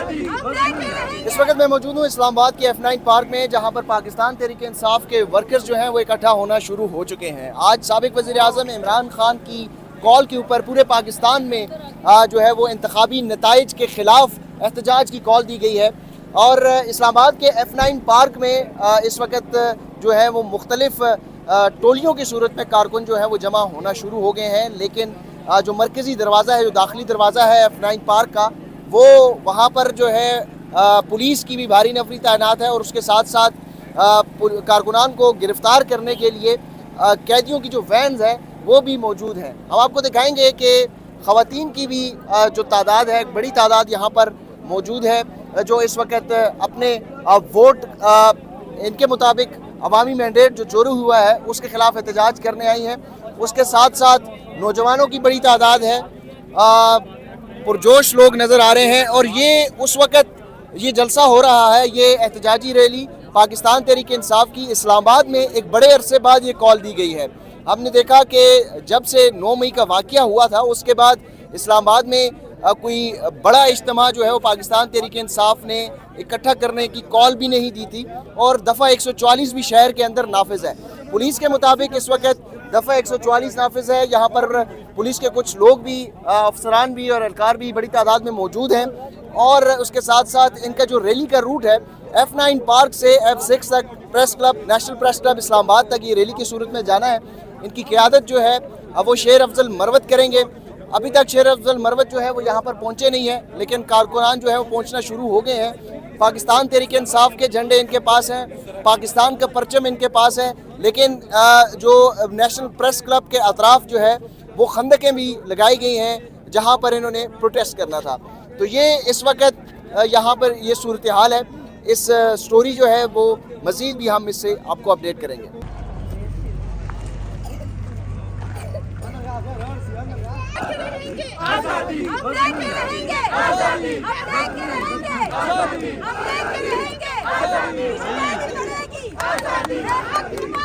اس وقت میں موجود ہوں اسلام آباد کے F9 پارک میں، جہاں پر پاکستان تحریک انصاف کے ورکرز جو ہیں وہ اکٹھا ہونا شروع ہو چکے ہیں۔ آج سابق وزیر اعظم عمران خان کی کال کے اوپر پورے پاکستان میں جو ہے وہ انتخابی نتائج کے خلاف احتجاج کی کال دی گئی ہے، اور اسلام آباد کے F9 پارک میں اس وقت جو ہے وہ مختلف ٹولیوں کی صورت میں کارکن جو ہے وہ جمع ہونا شروع ہو گئے ہیں، لیکن جو مرکزی دروازہ ہے، جو داخلی دروازہ ہے F9 پارک کا، وہ وہاں پر جو ہے پولیس کی بھی بھاری نفری تعینات ہے، اور اس کے ساتھ ساتھ کارکنان کو گرفتار کرنے کے لیے قیدیوں کی جو وینز ہیں وہ بھی موجود ہیں۔ ہم آپ کو دکھائیں گے کہ خواتین کی بھی جو تعداد ہے، بڑی تعداد یہاں پر موجود ہے، جو اس وقت اپنے ووٹ ان کے مطابق عوامی مینڈیٹ جو چوری ہوا ہے اس کے خلاف احتجاج کرنے آئی ہیں۔ اس کے ساتھ ساتھ نوجوانوں کی بڑی تعداد ہے، پرجوش لوگ نظر آ رہے ہیں، اور یہ اس وقت یہ جلسہ ہو رہا ہے، یہ احتجاجی ریلی پاکستان تحریک انصاف کی اسلام آباد میں ایک بڑے عرصے بعد یہ کال دی گئی ہے۔ ہم نے دیکھا کہ جب سے 9 مئی کا واقعہ ہوا تھا اس کے بعد اسلام آباد میں کوئی بڑا اجتماع جو ہے وہ پاکستان تحریک انصاف نے اکٹھا کرنے کی کال بھی نہیں دی تھی، اور دفعہ 144 بھی شہر کے اندر نافذ ہے۔ پولیس کے مطابق اس وقت دفعہ 144 نافذ ہے، یہاں پر پولیس کے کچھ لوگ بھی، افسران بھی اور اہلکار بھی بڑی تعداد میں موجود ہیں، اور اس کے ساتھ ساتھ ان کا جو ریلی کا روٹ ہے F9 پارک سے F6 تک press club, national press club Islamabad تک یہ ریلی کی صورت میں جانا ہے۔ ان کی قیادت جو ہے وہ شیر افضل مروت کریں گے۔ ابھی تک شیر افضل مروت جو ہے وہ یہاں پر پہنچے نہیں ہیں، لیکن کارکنان جو ہے وہ پہنچنا شروع ہو گئے ہیں۔ پاکستان تحریک انصاف کے جھنڈے ان کے پاس ہیں، پاکستان کا پرچم ان کے پاس ہے، لیکن جو نیشنل پریس کلب کے اطراف جو ہے وہ خندقیں بھی لگائی گئی ہیں جہاں پر انہوں نے پروٹیسٹ کرنا تھا۔ تو یہ اس وقت یہاں پر یہ صورتحال ہے۔ اس سٹوری جو ہے وہ مزید بھی ہم اس سے آپ کو اپڈیٹ کریں گے۔